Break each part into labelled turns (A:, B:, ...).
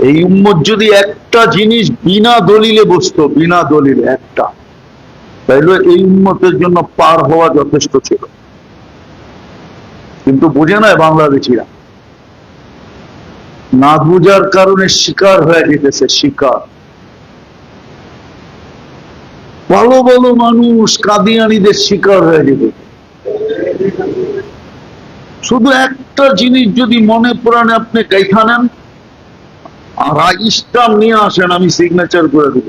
A: এই উম্মত যদি একটা জিনিস বিনা দলিলে বসতো, বিনা দলিলে একটা, তাইলে এই উম্মতের জন্য পার হওয়া যথেষ্ট ছিল। কিন্তু বুঝে না বাংলাদেশিরা, না বুঝার কারণে শিকার হয়ে যেতেছে, শিকার। ভালো ভালো মানুষ কাদিয়ানীদের শিকার হয়ে যেতে। শুধু একটা জিনিস যদি মনে প্রাণে আপনি গাইথা নেন আর ইসলাম নিয়ে আসেন, আমি সিগনেচার করে দেব।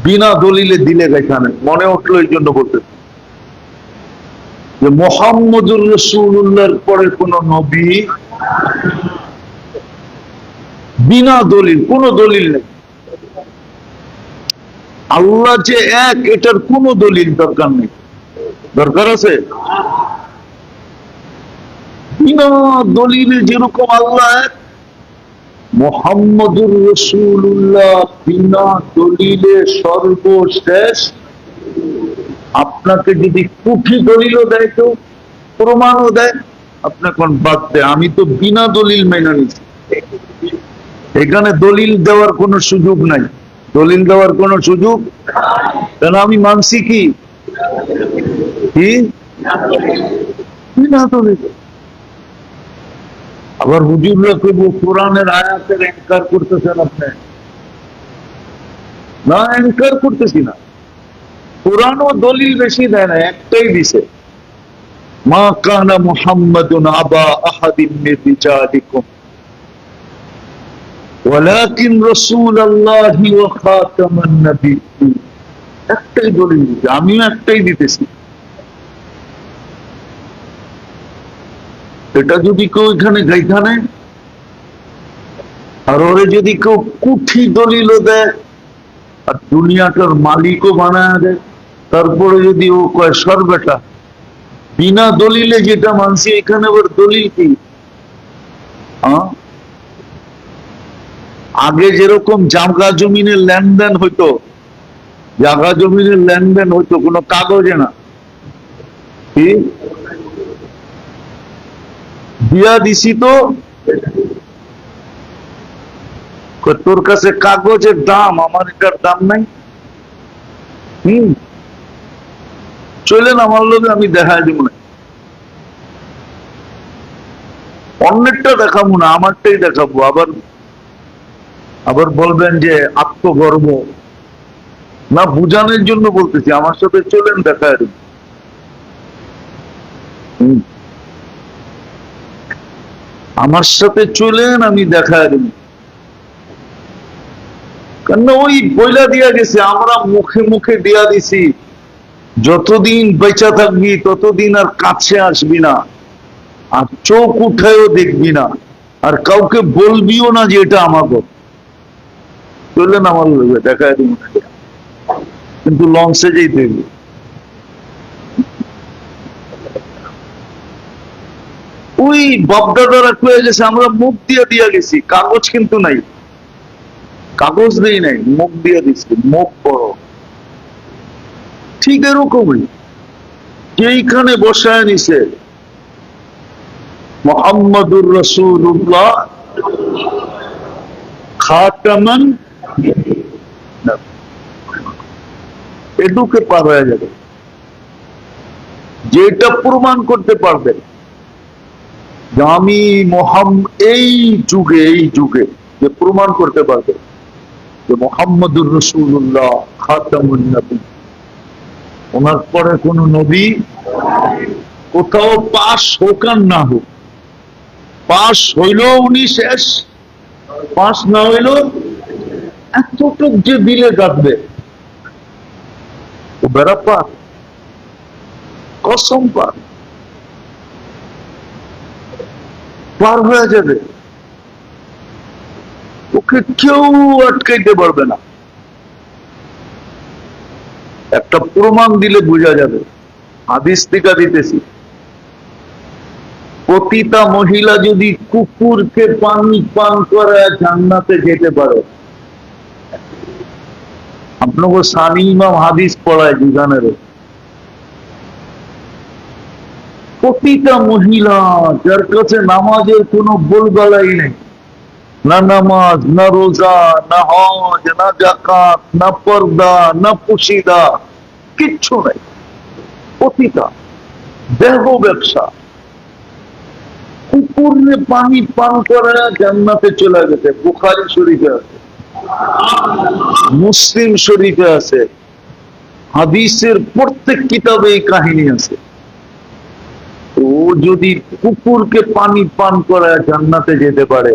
A: বিনা দলিলে দিলে গাইথা নেন, মনে উঠলো এই জন্য বলতে যে মুহাম্মদুর রাসূলুল্লাহর পরে কোন নবী, বিনা দলিল, কোন দলিল নেই। আল্লাহ যে এক, এটার কোন দলিল দরকার নেই। দরকার আছে? বিনা দলিলে যেরকম আল্লাহ এক, মুহাম্মদুর রাসূলুল্লাহ বিনা দলিলে সর্বশেষ। আপনাকে যদি কুঠি দলিলও দেয়, কেউ প্রমাণও দেয়, আপনি কোন বাদ দেয়, আমি তো বিনা দলিল মেনে নিচ্ছি। এখানে দলিল দেওয়ার কোনো সুযোগ নাই, দলিল দেওয়ার কোনো সুযোগ, কেন আমি মানছি কি বিনা দলিল। আবার হুজুররা কেবল কোরআনের আয়াতের এনকার করতেছেন, আপনি না এনকার করতেছি না, কোরআনও দলিল বেশি দেয় না, একটাই দিছে, মা কানা মুহাম্মাদুন আবা আহাদিন মিন রিজালিকুম ওয়ালাকিন রাসূলুল্লাহি ওয়া খাতামান নাবিয়্যিন। একটাই দলিল দিছে, আমিও একটাই দিতেছি। এটা যদি কেউ এখানে গাইথা নেয় আর ওরে যদি কেউ কুঠি দলিলও দেয় আর দুনিয়াটার মালিকও বানায় দেয়, তারপরে যদি ও কয় সরবেটা বিনা দলিলে যেটা মানছি, এখানে আবার দলিল কি? আগে যেরকম জায়গা জমিনের লেনদেন হইতো, জায়গা জমিনের লেনদেন হইতো কোনো কাগজে না, কি দিয়া দিছি তো, তোর কাছে কাগজের দাম, আমার এটার দাম নাই, চলেন আমার লোকে, আমি দেখাই দিব না, অন্যেরটা দেখাবো না, আমারটাই দেখাবো। আবার আবার বলবেন যে আত্মগর্ব, না বুঝানোর জন্য বলতেছি, আমার সাথে চলেন দেখায় দেব। আমার সাথে চলেন, আমি দেখায় দেব। কেন ওই বইলা দিয়া গেছে, আমরা মুখে মুখে দিয়া দিছি, যতদিন বেঁচা থাকবি ততদিন আর কাছে আসবি না, আর চোখ উঠায়ও দেখবি না, আর কাউকে বলবিও না যে এটা আমাকে। চললেন আমার লোকে দেখায় দিব, কিন্তু লঞ্চে যেতে হবে। ওই বাপদাদারা কয়ে গেছে, আমরা মুখ দিয়ে দিয়া গেছি, কাগজ কিন্তু নাই, কাগজ নেই, নাই মুখ দিয়ে দিচ্ছি, মুখ বড়। ঠিক এরকমই যেইখানে বসায় নিছে মুহাম্মাদুর রাসূলুল্লাহ খাতামান, এটুকে পার হয়ে যাবে। যেটা প্রমাণ করতে পারবেন যে আমি এই যুগে যে প্রমাণ করতে পারবে যে মুহাম্মাদুর রাসূলুল্লাহ খাতামুন নবী, ওনার পরে কোন নবী, কোথাও পাশ হোক আর না হোক, পাশ হইল উনি শেষ, পাশ না হইল এতটুক যে দিলে কাটবে ও বেড়া পার, কসম পার, পার হয়ে যাবে, ওকে কেউ আটকাইতে পারবে না। একটা প্রমাণ দিলে বোঝা যাবে, হাদিস থেকে দিতেছি, পতিতা মহিলা যদি কুকুরকে পানি পান করে জান্নাতে যেতে পারে। আপনাকে সানি ইমাম হাদিস পড়ায় বিধানের, প্রতিটা মহিলা যার কাছে নামাজের কোনো বলগালাই নেই, না নামাজ, না রোজা, না হজ, না জাকাত, না পর্দা, না পুশিদা, কিচ্ছু নাই। পতিতা, দেহ ব্যবসা। কুকুরে পানি পান করে জান্নাতে চলে গেছে, বুখারী শরীফে আছে, মুসলিম শরীফে আছে, হাদিসের প্রত্যেক কিতাবে এই কাহিনী আছে। ও যদি কুকুরকে পানি পান করায় জান্নাতে যেতে পারে,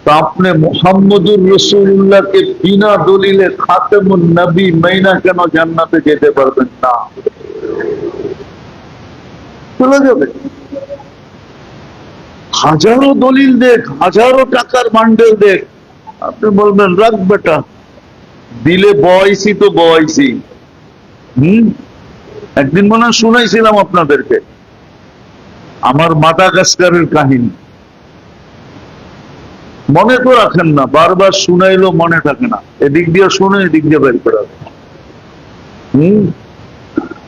A: তা আপনি মুহাম্মদুর রাসূলুল্লাহকে বিনা দলিলে খাতেমুন নবী মাইনা কেন জান্নাতে যেতে পারবেন না? চলে যাবে। হাজারো দলিল দেখ, হাজারো টাকার বান্ডেল দেখ, আপনি বলবেন রাখ বেটা, দিলে বয়সি তো বয়সি। একদিন মনে হয় শুনাইছিলাম আপনাদেরকে আমার মাদাগাস্কারের কাহিনী, মনে তো রাখেন না, বারবার শুনাইলো মনে থাকে না, এদিক দিয়ে শুনে এদিক দিয়ে বের করা।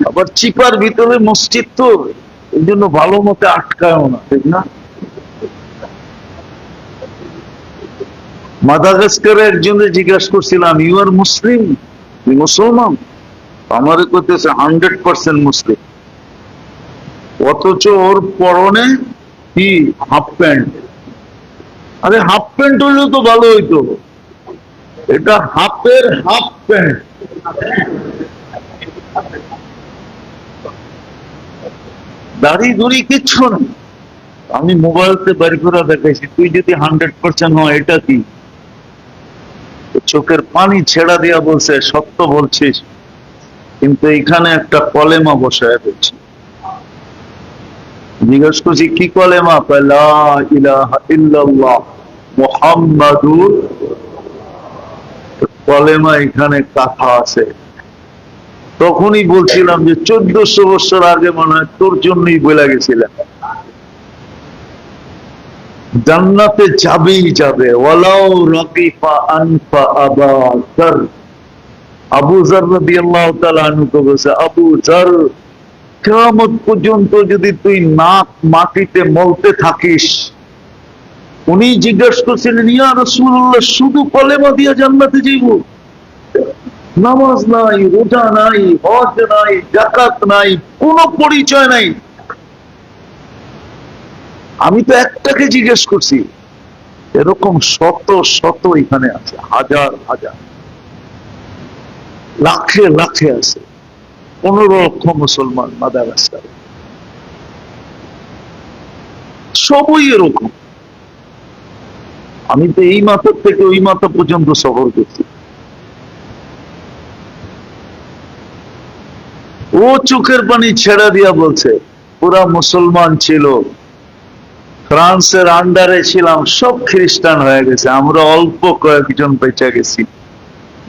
A: আবার চিপার ভিতরে মসজিদ তো, এই জন্য ভালো মতে আটকায়ও না, ঠিক না? মাদাগাস্কারে একজনে জিজ্ঞাসা করছিলাম, ইউ আর মুসলিম, মুসলমান? আমারে করতেছে 100% মুসলিম, অথচ ওর পরনে কি হাফ প্যান্ট। আরে হাফ প্যান্ট হইলেও তো ভালো হইতো, এটা হাফের হাফ প্যান্ট। দাড়ি দুড়ি কিচ্ছু না। আমি মোবাইলতে বের করে দেখাইছি, তুই যদি 100% হয় এটা কি? চোখের পানি ছেড়া দিয়া বলছে, সত্য বলছিস, কিন্তু এখানে একটা কলেমা বসায় দিচ্ছি। জিজ্ঞেস করছি কি কলেমা? লা ইলাহা ইল্লাল্লাহ মুহাম্মাদুর। কলেমা এখানে কাঁথা আছে। তখনই বলছিলাম যে 1400 বছর আগে মনে হয় তোর জন্যই বলে গেছিলাম, জান্নাতে যাবেই যাবে। ওয়ালাউ রাকিফা আনফা আবা যার। আবু যার রাদিয়াল্লাহু তাআলা আনহু বলেছে, আবু যার, কিয়ামত পর্যন্ত যদি তুই নাক মাটিতে মলতে থাকিস। উনি জিজ্ঞেস করছিলেন, ইয়া রাসূলুল্লাহ, শুধু কলেমা দিয়ে জান্নাতে যাইব? নামাজ নাই, রোজা নাই, হজ নাই, যাকাত নাই, কোনো পরিচয় নাই? আমি তো একটাকে জিজ্ঞেস করছি, এরকম শত শত এখানে আছে, হাজার হাজার, লাখে লাখে আছে। 15 লক্ষ মুসলমান মাদাগাস্কারে, সবই এরকম। আমি তো এই মাথা থেকে ওই মাথা পর্যন্ত সফর করছি। ও চোখের পানি ছেড়া দিয়া বলছে, পুরা মুসলমান ছিল, ফ্রান্সের আন্ডারে ছিলাম, সব খ্রিস্টান হয়ে গেছে, আমরা অল্প কয়েকজন বেঁচে গেছি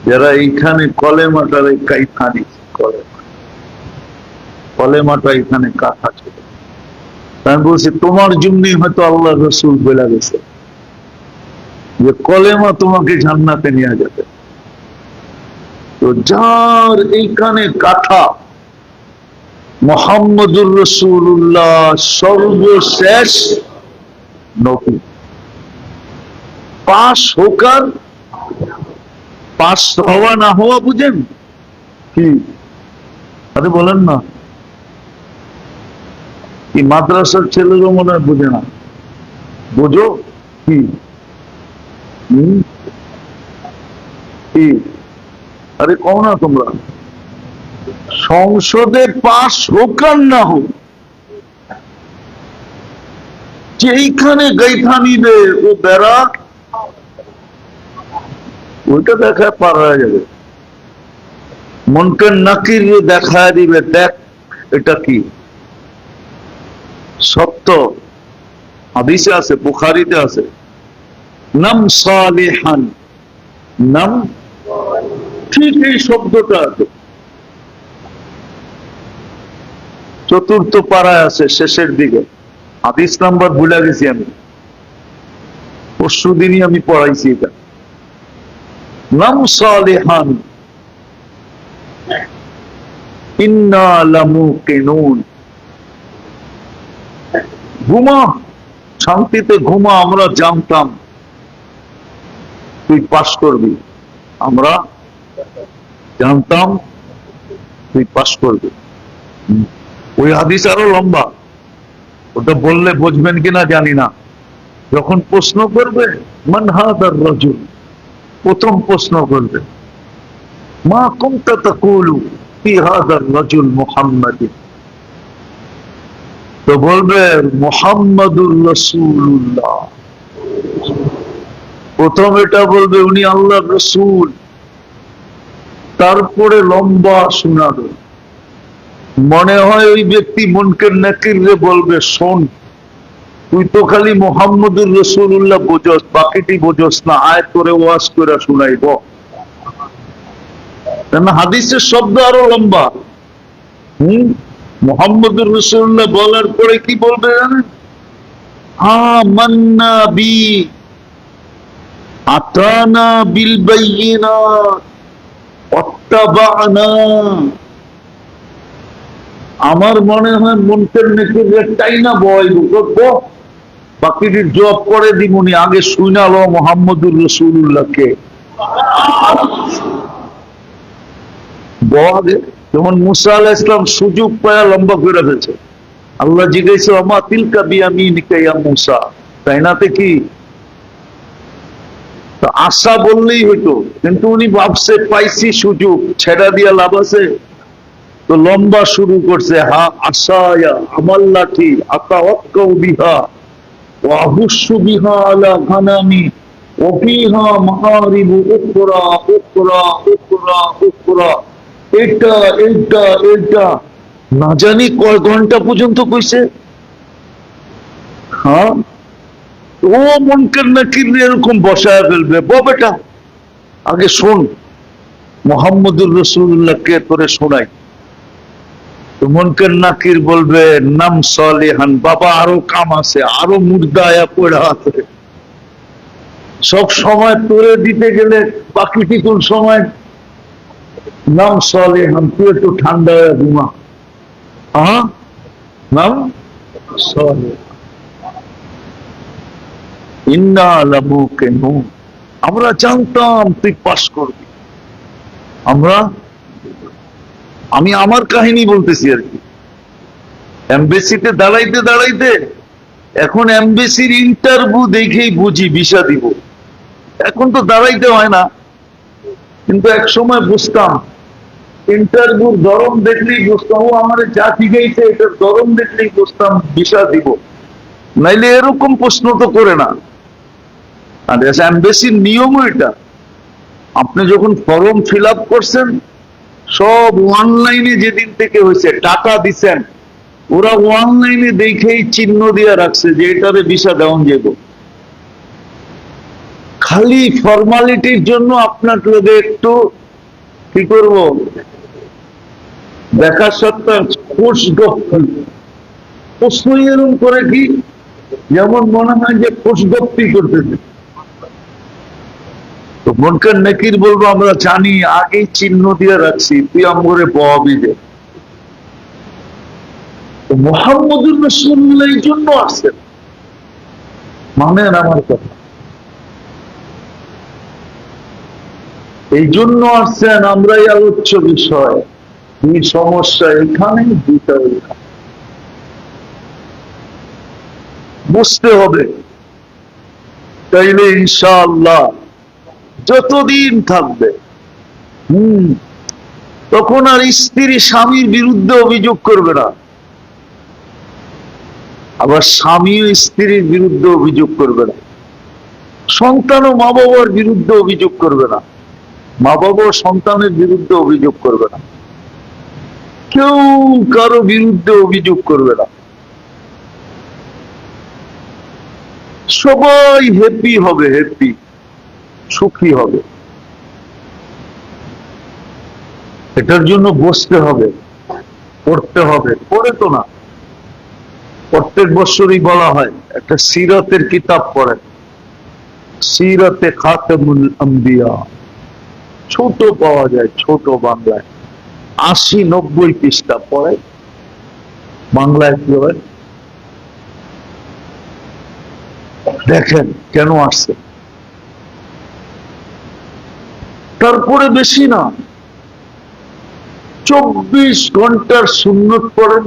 A: যারা এইখানে কলেমাটার কাইথা দিচ্ছে। কলেমাটা এখানে কাঁথা ছিল। আমি বলছি তোমার জন্যই হয়তো আল্লাহ রসুল বলে গেছে যে কলেমা তোমাকে জান্নাতে নিয়ে যাবে। তো যার এইখানে কাঁথা মুহাম্মদুর রাসূলুল্লাহ সর্বশেষ নবী, পাশ হোক আর পাশ হওয়া না হওয়া বুঝেন কি? আরে বলেন না, কি মাদ্রাসার ছেলেরও মনে হয় বুঝে না? বুঝো কি? কি? আরে কও না তোমরা, সংসদে পাশ হোক আর না হোক, যেইখানে গাইথা নিবে ও বেড়া, ওইটা দেখায় পার হয়ে যাবে। মুনকার নাকির দেখায় দিবে, দেখ এটা কি সত্য। হাদিসে আছে, বুখারীতে আছে, নাম সালিহান, নাম, ঠিক এই শব্দটা আছে, চতুর্থ পাড়ায় আছে শেষের দিকে। হাদিস নাম্বার ভুলে গেছি আমি, পরশু দিনই আমি পড়াইছি এটা। নাম সালিহান ইন্না লামুকিনুন, ঘুমা, শান্তিতে ঘুমা, আমরা জানতাম তুই পাস করবি। আমরা জানতাম তুই পাস করবি। ওই হাদিস আরো লম্বা, ওটা বললে বুঝবেন কিনা জানি না। যখন প্রশ্ন করবে মান হাদার রাজুল, প্রথম প্রশ্ন করবে মা কুনতা তাকুলু ফি হাদার রাজুল মুহাম্মাদিন, তো বলবে মুহাম্মাদুর রাসূলুল্লাহ। প্রথম এটা বলবে উনি আল্লাহর রাসূল, তারপরে লম্বা শোনাবে। মনে হয় ওই ব্যক্তি মুনকার নাকির রে বলবে শোন, তুই তো খালি মুহাম্মদুর রাসূলুল্লাহ বোঝস, বাকিটি বোঝস না, আয় তোরে ওয়াজ করে শুনাইব। কেন হাদিসের শব্দ আরো লম্বা। মুহাম্মদুর রাসূলুল্লাহ বলার পরে কি বলবে জানেন? আমান্না বি আতানা বিল বাইয়িনাত ওয়াত্তাবা'না। আমার মনে হয় মুনকার নাকির একটাই না বয়ব, বাকিটির জব করে দিমুনি, আগে শুনালো মুহাম্মদুর রাসূলুল্লাহকে। যেমন মুসা আলাইহিস সালাম সুযোগ পায়া লম্বা করে ফেলছে। আল্লাহ জিজ্ঞাসা আমা তিলকা বিয়ামিনিকা ইয়া মুসা, তাই নাতে কি আশা বললেই হইতো, কিন্তু উনি ভাবছে পাইছি সুযোগ, ছেড়া দিয়া লাভ আছে, তো লম্বা শুরু করছে। হা আশা আমার লাঠি আকা ওয়াক্কাউ বিহা ওয়া আহুশু বিহা আলা গানামি ওয়া ফিহা মাআরিবু উখরা উখরা উখরা উখরা। এটা এটা এটা না জানি কয় ঘন্টা পর্যন্ত কইছে। হ্যাঁ, ও মুনকার নাকির এরকম বসায় ফেলবে, বেটা আগে শোন মুহাম্মদুর রাসূলুল্লাহকে তোরে শোনাই। তো মুনকার নাকির বলবে নাম সালিহান, বাবা আরো কাম আছে, আরো মুর্দা আয়া পড়া আছে, সব সময় তোরে দিতে গেলে বাকি কোন সময় নাম সালিহান, তুই একটু ঠান্ডা হয়ে ঘুমা। হ্যাঁ, নাম সালিহান। ইন্না লামুকিনুন, আমরা জানতাম তুই পাস করবি। আমি আমার কাহিনী বলতেছি আর কি। এমবেসিতে দাঁড়াইতে দাঁড়াইতে এখন এমবেসির ইন্টারভিউ দেখেই বুঝি ভিসা দিব। এখন তো দাঁড়াইতে হয় না, কিন্তু এক সময় বুঝতাম ইন্টারভিউ গরম দেখলেই বুঝতাম, ও আমার যা শিখাইছে এটার গরম দেখলেই বুঝতাম ভিসা দিব, নাইলে এরকম প্রশ্ন তো করে না। আর এমবেসির নিয়মও এটা, আপনি যখন ফর্ম ফিল আপ করছেন সব অনলাইনে, যেদিন থেকে হয়েছে টাকা দিচ্ছেন, ওরা অনলাইনে দেখেই চিহ্ন দিয়ে রাখছে যে এটারে ভিসা দেওয়া যাবে। খালি ফর্মালিটির জন্য আপনার লোকে একটু কি করব দেখা সত্ত্বেও প্রশ্ন এরকম করে কি, যেমন মনে হয় যে খুশগপ্তি করতেছে। তো মুনকার নাকির বলবো আমরা জানি, আগেই চিহ্ন দিয়ে রাখছি, তুই আমরে বহাবি দে। মুহাম্মদুর রাসূলুল্লাহ এই জন্য আসছেন, মানেন আমার কথা, এই জন্য আসছেন। আমরাই আলোচ্য বিষয়, দুই সমস্যা এখানে, দুইটা এখানে, বুঝতে হবে। তাইলে ইনশাআল্লাহ যতদিন থাকবে তখন আর স্ত্রী স্বামীর বিরুদ্ধে অভিযোগ করবে না, আবার স্বামীও স্ত্রীর বিরুদ্ধে অভিযোগ করবে না, সন্তানও মা বাবার বিরুদ্ধে অভিযোগ করবে না, মা বাবা সন্তানের বিরুদ্ধে অভিযোগ করবে না, কেউ কারো বিরুদ্ধে অভিযোগ করবে না, সবাই হ্যাপি হবে, হ্যাপি সুখী হবে। এটার জন্য বসতে হবে, পড়তে হবে, পড়ে তো না, প্রত্যেক বছরই বলা হয় একটা সিরাতের কিতাব পড়েন, সিরাতে খাতামুল আম্বিয়া, ছোট পাওয়া যায়, ছোট বাংলায় ৮০-৯০ পৃষ্ঠা পড়ে, বাংলায় কি হয় দেখেন কেন আসছে। তারপরে বেশি না, 24 ঘন্টার সুন্নত পড়েন,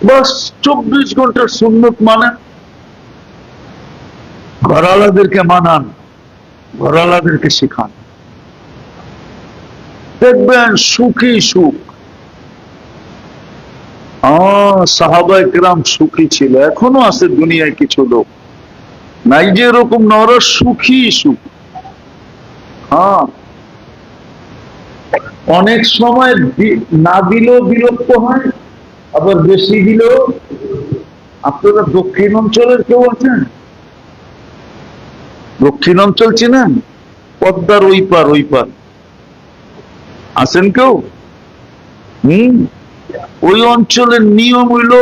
A: বাস 24 ঘন্টার সুন্নত মানেন, ঘরালাদেরকে মানান, ঘরালাদেরকে শিখান, দেখবেন সুখী সুখ। সাহাবায়ে কেরাম সুখী ছিল, এখনো আছে দুনিয়ায় কিছু লোক, নাই যে এরকম নর সুখী সুখ। হ্যাঁ, অনেক সময় না দিলেও বিরক্ত হয়, আবার বেশি দিলেও। আপনারা দক্ষিণ অঞ্চলের কেউ আছেন? দক্ষিণ অঞ্চল চিনেন? পদ্মার ওই পার ওই পার আছেন কেউ? ওই অঞ্চলের নিয়ম হইল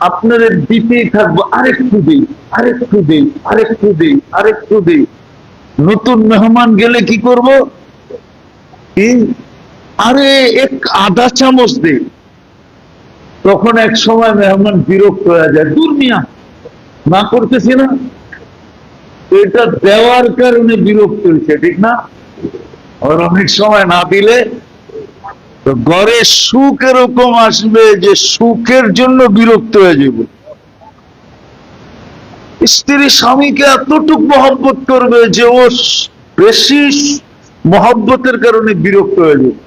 A: আপনারা দিতেই থাকবো, আরেকটু দেই, আরেকটু দেই, আরেকটু দেই, আরেকটু দেই। নতুন মেহমান গেলে কি করব? আরে এক আধা চামচ দেই। তখন এক সময় মেহমান বিরক্ত হয়ে যায়, দূর মিয়া, না করতেছি না। এটা দেওয়ার কারণে বিরক্ত হয়েছে, ঠিক না? আর অনেক সময় না দিলে ঘরে সুখ এরকম আসবে যে সুখের জন্য বিরক্ত হয়ে যাব। স্ত্রী স্বামীকে এতটুক মহব্বত করবে যে ও বেশি মহব্বতের কারণে বিরক্ত হয়ে যাবে।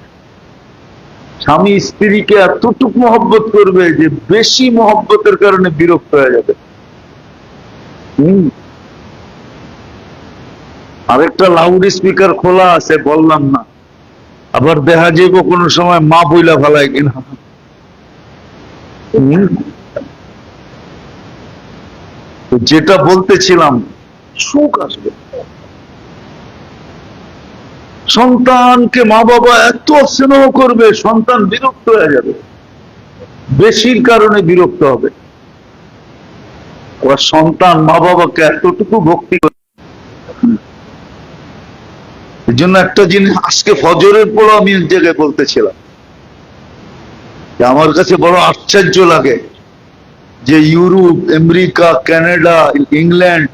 A: স্বামী স্ত্রীকে এতটুক মহব্বত করবে যে বেশি মহব্বতের কারণে বিরক্ত হয়ে যাবে। আরেকটা লাউড স্পিকার খোলা আছে, বললাম না, আবার দেখা যাবো কোন সময় মা বইলা ফেলায় কিনা। যেটা বলতেছিলাম, সুখ আসবে। সন্তানকে মা বাবা এত স্নেহ করবে, সন্তান বিরক্ত হয়ে যাবে, বেশির কারণে বিরক্ত হবে। ওরা সন্তান মা বাবাকে এতটুকু ভক্তি করে। এই জন্য একটা জিনিস আজকে ফজরের পর আমি এক জায়গায় বলতেছিলাম যে আমার কাছে বড় আশ্চর্য লাগে যে ইউরোপ, আমেরিকা, কানাডা, ইংল্যান্ড,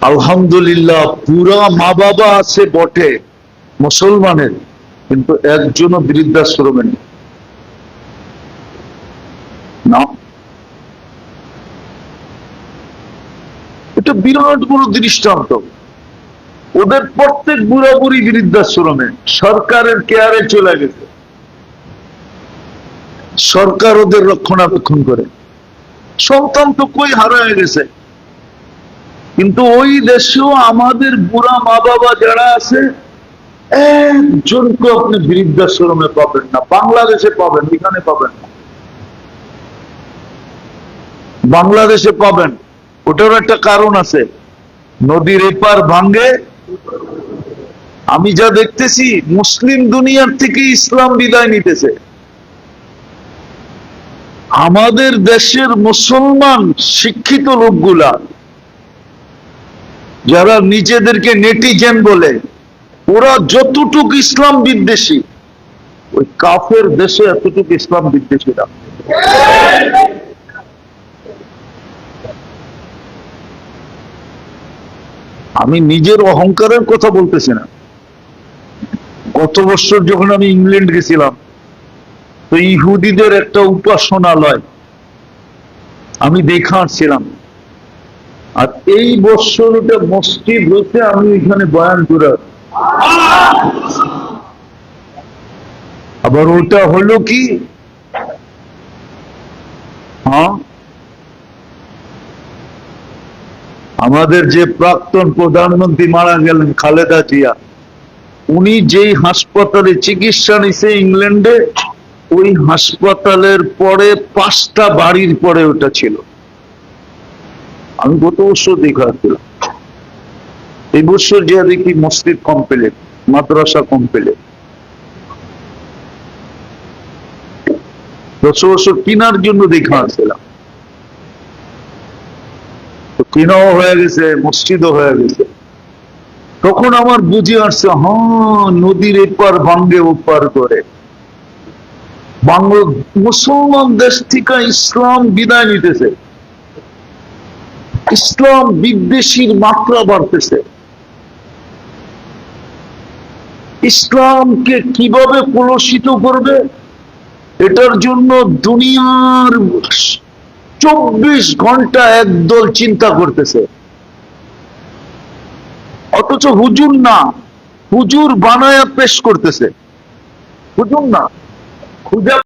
A: আলহামদুলিল্লাহ পুরা মা বাবা আছে বটে মুসলমানের, কিন্তু একজনও বৃদ্ধাশ্রমে নেই না। এটা বিরাট বড় দৃষ্টান্ত। ওদের প্রত্যেক বুড়া বুড়ি বৃদ্ধাশ্রমে, সরকারের কেয়ারে চলে গেছে, সরকার ওদের রক্ষণাবেক্ষণ করে। সন্তান তো কই হারায় গেছে, কিন্তু ওই দেশেও আমাদের বুড়া মা বাবা যারা আছে একজনকে আপনি বৃদ্ধাশ্রমে পাবেন না। বাংলাদেশে পাবেন, এখানে পাবেন না। বাংলাদেশে পাবেন, ওটার একটা কারণ আছে, নদীর এপার ভাঙ্গে। আমি যা দেখতেছি মুসলিম দুনিয়ার থেকে ইসলাম বিদায় নিতেছে। আমাদের দেশের মুসলমান শিক্ষিত লোকগুলা যারা নিজেদেরকে নেটিজেন বলে, ওরা যতটুক ইসলাম বিদ্বেষী, ওই কাফের দেশে এতটুকু ইসলাম বিদ্বেষী না। আমি নিজের অহংকারের কথা বলতেছি না। গত বছর যখন আমি ইংল্যান্ড গেছিলাম, তো ইহুদিদের একটা উপাসনালয় আমি দেখে আসছিলাম, আর এই বছর ওটা মসজিদ হচ্ছে, আমি এখানে বয়ান করে। আবার ওটা হলো কি, আমাদের যে প্রাক্তন প্রধানমন্ত্রী মারা গেলেন খালেদা জিয়া, উনি যেই হাসপাতালে চিকিৎসা নিছে ইংল্যান্ডে, ওই হাসপাতালের পরে 5টা বাড়ির পরে ওটা ছিল। আমি গত বছর দেখাচ্ছিলাম, এই বছর যে দেখি মসজিদ কমপ্লিট, মাদ্রাসা কমপ্লিট। 10 বছর কিনার জন্য দেখা আসছিলাম, কিনাও হয়ে গেছে, মসজিদও হয়ে গেছে। তখন আমার বুঝে আসছে, হ্যাঁ, নদীর এপার ভাঙ্গে ওপার করে। মুসলমান দেশ থেকে ইসলাম বিদায় নিতেছে। ইসলাম বিদ্বেষীর মাত্রা বাড়তেছে। ইসলামকে কিভাবে কলুষিত করবে এটার জন্য দুনিয়ার 24 ঘন্টা একদল চিন্তা করতেছে, অথচ হুজুর না, হুজুর বানায়া পেশ করতেছে, হুজুর না, খুঁজে